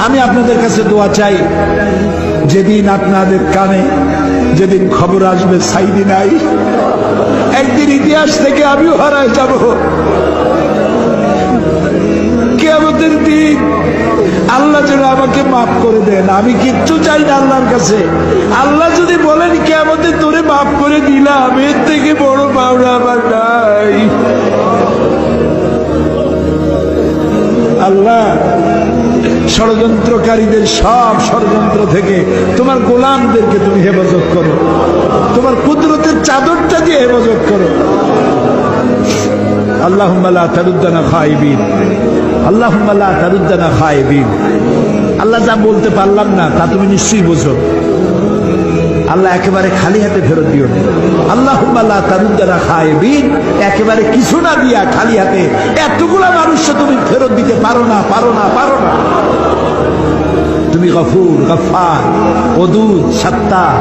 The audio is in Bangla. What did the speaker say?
আমি আপনাদের কাছে দোয়া চাই, যেদিন আপনাদের কানে যেদিন খবর আসবে সাইদি নাই, একদিন ইতিহাস থেকে আমিও হারায় যাব। কিয়ামতের দিন আল্লাহ যেন আমাকে মাফ করে দেন। আমি কিচ্ছু চাই না আল্লাহর কাছে। আল্লাহ যদি বলেন কিয়ামতে তোরে মাফ করে দিলাম, এর থেকে বড় পাওনা আমার নাই। আল্লাহ ষড়যন্ত্রকারীদের সব ষড়যন্ত্র থেকে তোমার গোলামদেরকে তুমি হেফাজত করো, তোমার কুদরতের চাদরটা দিয়ে হেফাজত করো। আল্লাহুম্মা লা তারুদ্দানা খাইবিন, আল্লাহুম্মা লা তারুদ্দানা খাইবিন। আল্লাহ যা বলতে পারলাম না তা তুমি নিশ্চয়ই বোঝো। আল্লাহ একেবারে খালি হাতে ফেরত দিও না। আল্লাহুম্মা লা তারুদ্দানা খাইবিন, একেবারে কিছু না দিয়া খালি হাতে এতগুলা মানুষকে তুমি ফেরত দিতে পারো না, পারো না, পারো না। তুমি গফুর, গফফার, ওদুদ, সাত্তার।